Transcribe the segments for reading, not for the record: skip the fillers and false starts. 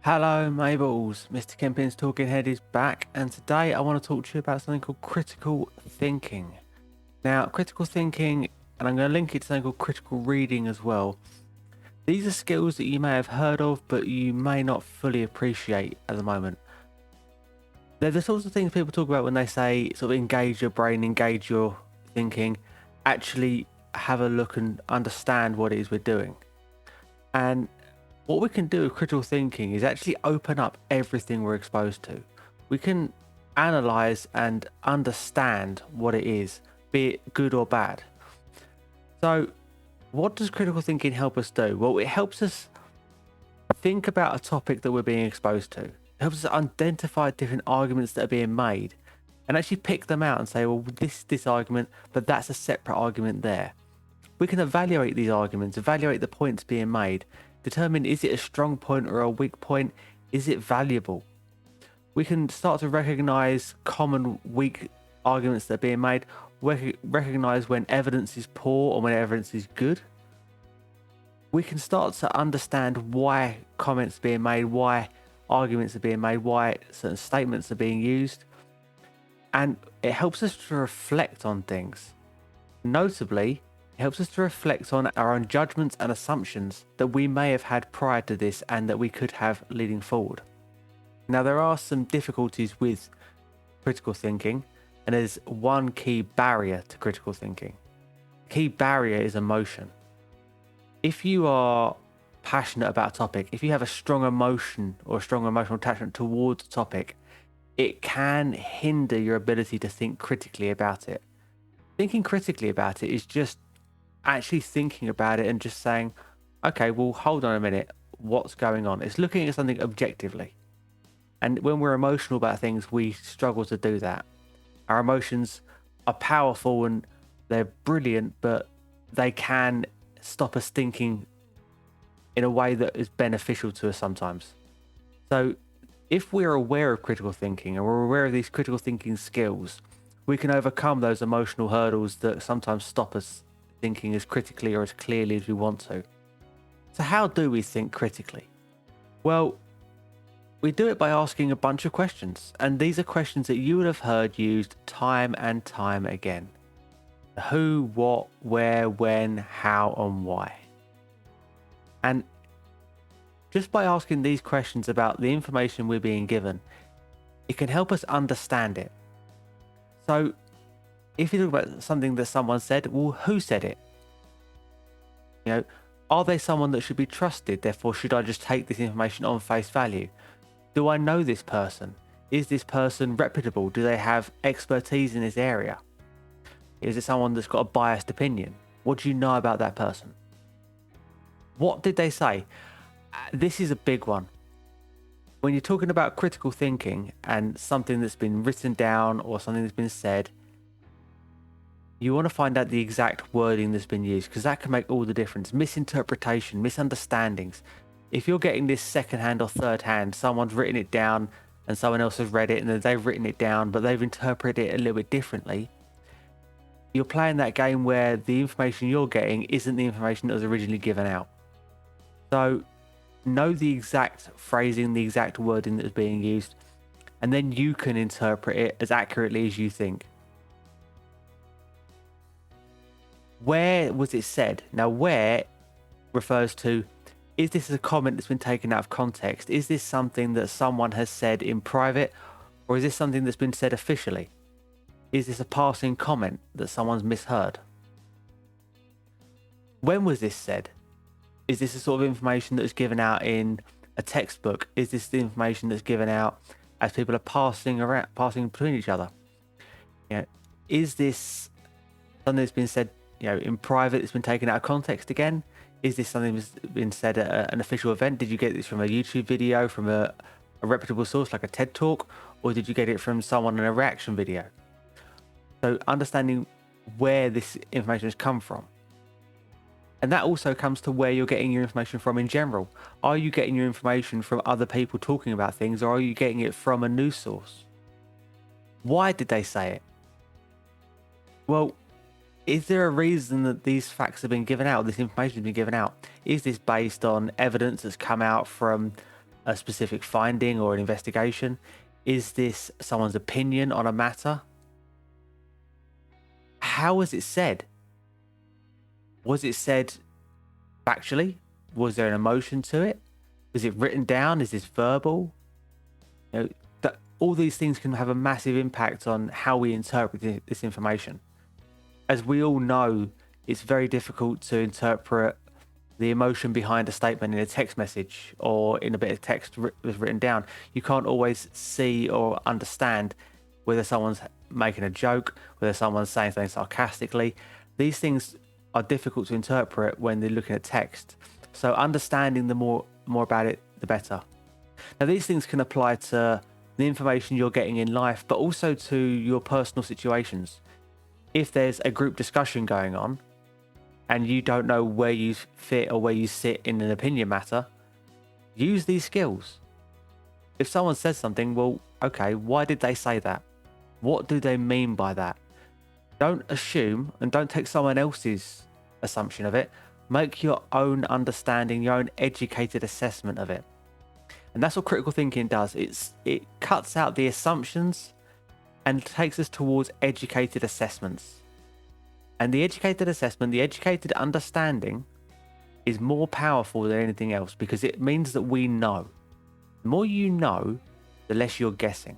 Hello, Mabels. Mr. Kempin's Talking Head is back, and today I want to talk to you about something called critical thinking. Now, critical thinking, and I'm going to link it to something called critical reading as well. These are skills that you may have heard of, but you may not fully appreciate at the moment. They're the sorts of things people talk about when they say sort of engage your brain, engage your thinking, actually have a look and understand what it is we're doing. And what we can do with critical thinking is actually open up everything we're exposed to. We can analyze and understand what it is, be it good or bad. So, what does critical thinking help us do? Well, it helps us think about a topic that we're being exposed to. It helps us identify different arguments that are being made and actually pick them out and say, well, this argument, but that's a separate argument there. We can evaluate these arguments, evaluate the points being made, determine is it a strong point or a weak point, is it valuable? We can start to recognize common weak arguments that are being made, recognize when evidence is poor or when evidence is good. We can start to understand why comments are being made, why arguments are being made, why certain statements are being used. And it helps us to reflect on things. Notably, it helps us to reflect on our own judgments and assumptions that we may have had prior to this and that we could have leading forward. Now, there are some difficulties with critical thinking, and there's one key barrier to critical thinking. The key barrier is emotion. If you are passionate about a topic, if you have a strong emotion or a strong emotional attachment towards a topic, it can hinder your ability to think critically about it. Thinking critically about it is just actually thinking about it and just saying, okay, well, hold on a minute, what's going on? It's looking at something objectively. And when we're emotional about things, we struggle to do that. Our emotions are powerful and they're brilliant, but they can stop us thinking in a way that is beneficial to us sometimes. So if we're aware of critical thinking and we're aware of these critical thinking skills, we can overcome those emotional hurdles that sometimes stop us thinking as critically or as clearly as we want to. So how do we think critically? Well, we do it by asking a bunch of questions, and these are questions that you would have heard used time and time again. Who, what, where, when, how, and why. And just by asking these questions about the information we're being given, it can help us understand it. So if you talk about something that someone said, well, who said it? You know, are they someone that should be trusted? Therefore, should I just take this information on face value? Do I know this person? Is this person reputable? Do they have expertise in this area? Is it someone that's got a biased opinion? What do you know about that person? What did they say? This is a big one. When you're talking about critical thinking and something that's been written down or something that's been said, you want to find out the exact wording that's been used, because that can make all the difference. Misinterpretation, misunderstandings. If you're getting this secondhand or third hand, someone's written it down and someone else has read it and then they've written it down, but they've interpreted it a little bit differently, you're playing that game where the information you're getting isn't the information that was originally given out. So know the exact phrasing, the exact wording that is being used, and then you can interpret it as accurately as you think. Where was it said? Now, where refers to, is this a comment that's been taken out of context? Is this something that someone has said in private, or is this something that's been said officially? Is this a passing comment that someone's misheard? When was this said? Is this the sort of information that is given out in a textbook? Is this the information that's given out as people are passing between each other? You know, is this something that's been said, in private, it's been taken out of context again? Is this something that's been said at an official event? Did you get this from a YouTube video, from a reputable source like a TED Talk, or did you get it from someone in a reaction video? So understanding where this information has come from. And that also comes to where you're getting your information from in general. Are you getting your information from other people talking about things, or are you getting it from a news source? Why did they say it? Well, is there a reason that these facts have been given out, this information has been given out? Is this based on evidence that's come out from a specific finding or an investigation? Is this someone's opinion on a matter? How was it said? Was it said factually? Was there an emotion to it? Was it written down? Is this verbal? You know, that all these things can have a massive impact on how we interpret this information. As we all know, it's very difficult to interpret the emotion behind a statement in a text message or in a bit of text was written down. You can't always see or understand whether someone's making a joke, whether someone's saying something sarcastically. These things are difficult to interpret when they're looking at text. So understanding the more about it, the better. Now, these things can apply to the information you're getting in life, but also to your personal situations. If there's a group discussion going on and you don't know where you fit or where you sit in an opinion matter, use these skills. If someone says something, well, okay, why did they say that? What do they mean by that? Don't assume and don't take someone else's assumption of it. Make your own understanding, your own educated assessment of it. And that's what critical thinking does. It cuts out the assumptions and takes us towards educated assessments. And the educated assessment, the educated understanding is more powerful than anything else because it means that we know. The more you know, the less you're guessing.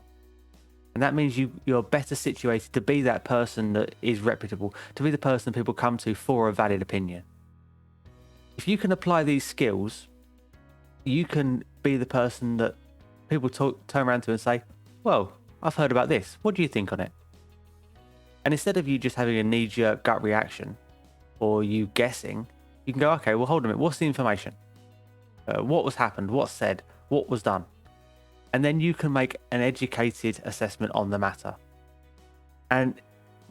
And that means you're better situated to be that person that is reputable, to be the person people come to for a valid opinion. If you can apply these skills, you can be the person that people turn around to and say, well, I've heard about this. What do you think on it? And instead of you just having a knee-jerk gut reaction or you guessing, you can go, okay, well, hold on a minute. What's the information? What was happened? What's said? What was done? And then you can make an educated assessment on the matter. And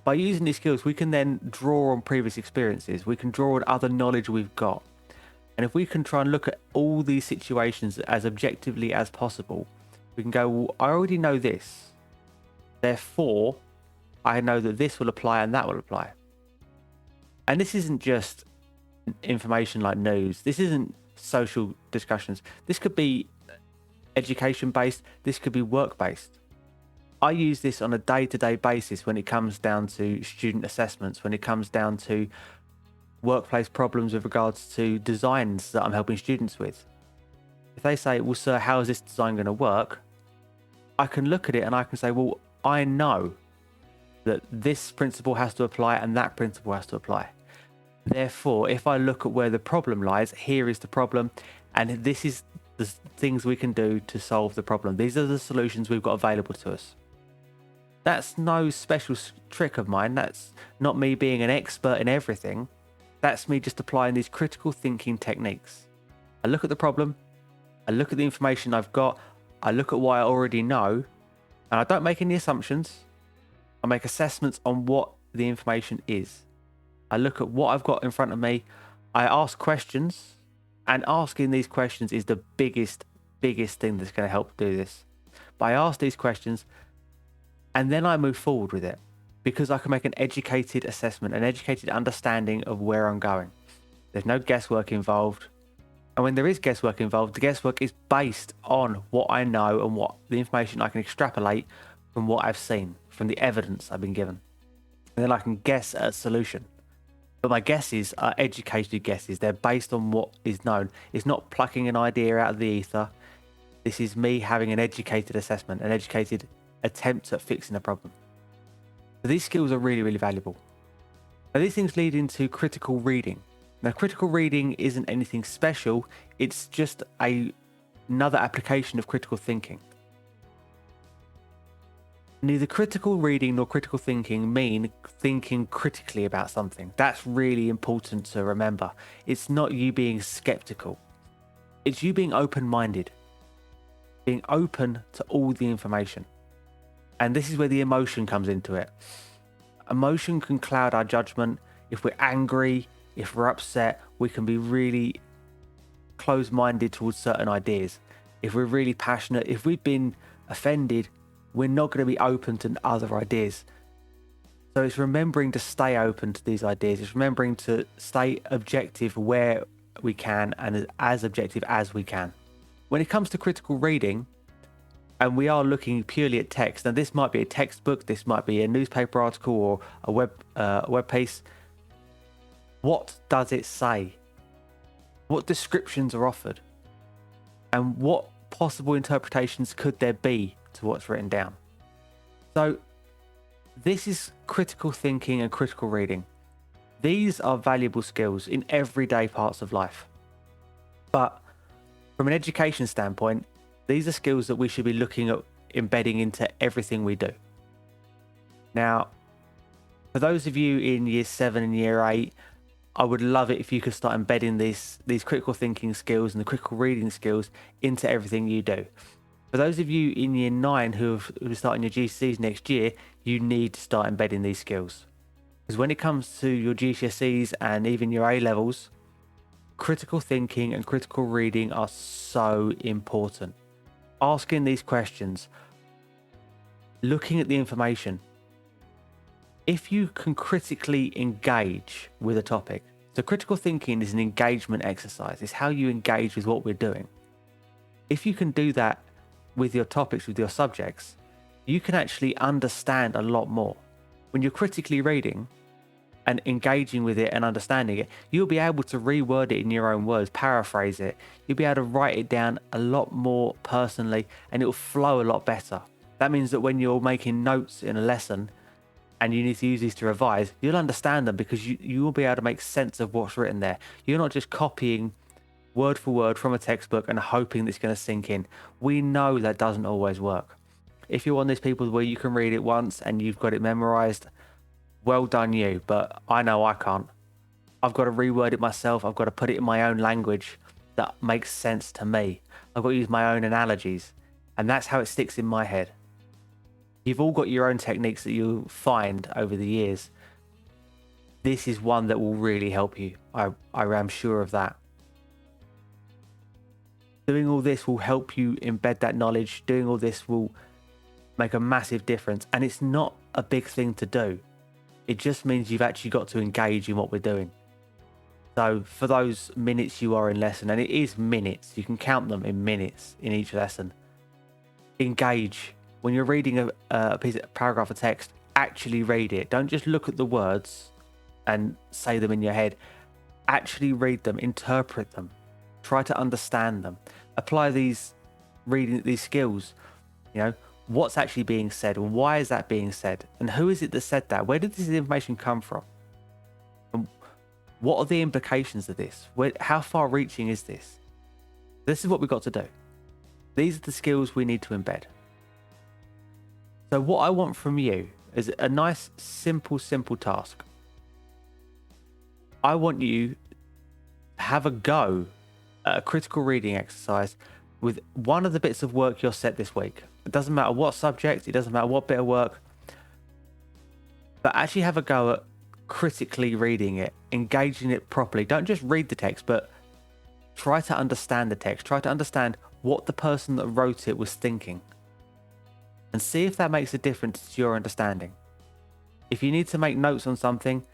by using these skills, we can then draw on previous experiences. We can draw on other knowledge we've got. And if we can try and look at all these situations as objectively as possible, we can go, well, I already know this. Therefore, I know that this will apply and that will apply. And this isn't just information like news. This isn't social discussions. This could be education-based. This could be work-based. I use this on a day-to-day basis when it comes down to student assessments, when it comes down to workplace problems with regards to designs that I'm helping students with. If they say, well, sir, how is this design going to work? I can look at it and I can say, well, I know that this principle has to apply and that principle has to apply. Therefore, if I look at where the problem lies, here is the problem, and this is the things we can do to solve the problem. These are the solutions we've got available to us. That's no special trick of mine. That's not me being an expert in everything. That's me just applying these critical thinking techniques. I look at the problem, I look at the information I've got, I look at what I already know, and I don't make any assumptions. I make assessments on what the information is. I look at what I've got in front of me. I ask questions, and asking these questions is the biggest thing that's going to help do this. But I ask these questions, and then I move forward with it because I can make an educated assessment, an educated understanding of where I'm going. There's no guesswork involved. And when there is guesswork involved, the guesswork is based on what I know and what the information I can extrapolate from what I've seen, from the evidence I've been given. And then I can guess at a solution. But my guesses are educated guesses. They're based on what is known. It's not plucking an idea out of the ether. This is me having an educated assessment, an educated attempt at fixing a problem. So these skills are really, really valuable. Now, these things lead into critical reading. Now, critical reading isn't anything special. It's just another application of critical thinking. Neither critical reading nor critical thinking mean thinking critically about something. That's really important to remember. It's not you being skeptical. It's you being open-minded, being open to all the information. And this is where the emotion comes into it. Emotion can cloud our judgment. If we're angry, if we're upset, we can be really closed-minded towards certain ideas. If we're really passionate, if we've been offended, we're not going to be open to other ideas. So it's remembering to stay open to these ideas. It's remembering to stay objective where we can and as objective as we can. when it comes to critical reading, and we are looking purely at text, and this might be a textbook, this might be a newspaper article or a web piece. What does it say? What descriptions are offered? And what possible interpretations could there be to what's written down? So this is critical thinking and critical reading. These are valuable skills in everyday parts of life. But from an education standpoint, these are skills that we should be looking at embedding into everything we do. Now, for those of you in year 7 and year 8, I would love it if you could start embedding these critical thinking skills and the critical reading skills into everything you do. For those of you in year 9 who are starting your GCSEs next year, you need to start embedding these skills. Because when it comes to your GCSEs and even your A levels, critical thinking and critical reading are so important. Asking these questions, looking at the information. If you can critically engage with a topic, so critical thinking is an engagement exercise. It's how you engage with what we're doing. If you can do that with your topics, with your subjects, you can actually understand a lot more. When you're critically reading and engaging with it and understanding it, you'll be able to reword it in your own words, paraphrase it. You'll be able to write it down a lot more personally, and it'll flow a lot better. That means that when you're making notes in a lesson and you need to use these to revise, you'll understand them because you will be able to make sense of what's written there. You're not just copying word for word from a textbook and hoping that it's going to sink in. We know that doesn't always work. If you're one of these people where you can read it once and you've got it memorized, well done you, but I know I can't. I've got to reword it myself. I've got to put it in my own language that makes sense to me. I've got to use my own analogies, and that's how it sticks in my head. You've all got your own techniques that you'll find over the years. This is one that will really help you. I am sure of that. Doing all this will help you embed that knowledge. Doing all this will make a massive difference, and it's not a big thing to do. It just means you've actually got to engage in what we're doing. So for those minutes you are in lesson, and it is minutes, you can count them in minutes in each lesson, engage. When you're reading a paragraph of text, actually read it. Don't just look at the words and say them in your head. Actually read them, interpret them, try to understand them, apply these skills. You know, what's actually being said, and why is that being said, and who is it that said that? Where did this information come from? And what are the implications of this? How far reaching is this? This is what we've got to do. These are the skills we need to embed. So what I want from you is a nice, simple task. I want you to have a go at a critical reading exercise with one of the bits of work you're set this week. It doesn't matter what subject, it doesn't matter what bit of work, but actually have a go at critically reading it, engaging it properly. Don't just read the text, but try to understand the text. Try to understand what the person that wrote it was thinking, and see if that makes a difference to your understanding. If you need to make notes on something,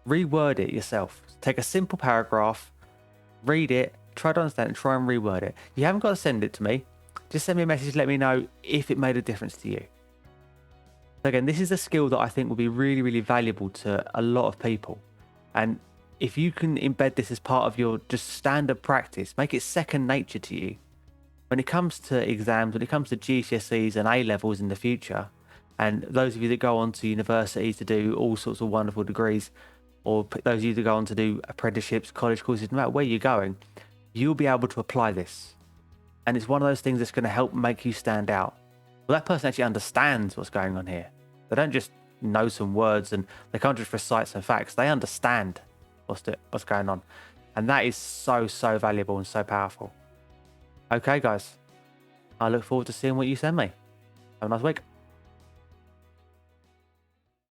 reword it yourself. Take a simple paragraph, read it, try to understand it, try and reword it. You haven't got to send it to me. Just send me a message, let me know if it made a difference to you. So again, this is a skill that I think will be really, really valuable to a lot of people. And if you can embed this as part of your just standard practice, make it second nature to you. When it comes to exams, when it comes to GCSEs and A levels in the future, and those of you that go on to universities to do all sorts of wonderful degrees, or those of you that go on to do apprenticeships, college courses, no matter where you're going, you'll be able to apply this. And it's one of those things that's going to help make you stand out. Well, that person actually understands what's going on here. They don't just know some words and they can't just recite some facts. They understand what's going on. And that is so, so valuable and so powerful. Okay, guys. I look forward to seeing what you send me. Have a nice week.